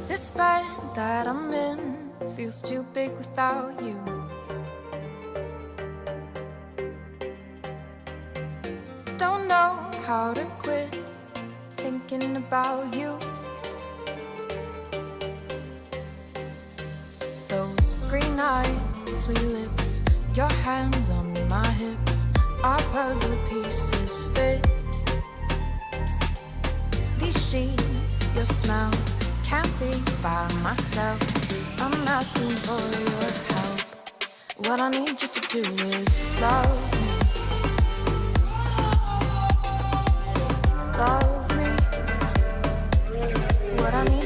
This bed that I'm in feels too big without you. Don't know how to quit thinking about you. Those green eyes, sweet lips, your hands on my hips, our puzzle pieces fit. These sheets, your smell, can't be by myself. I'm asking for your help. What I need you to do is love me. Love me. What I need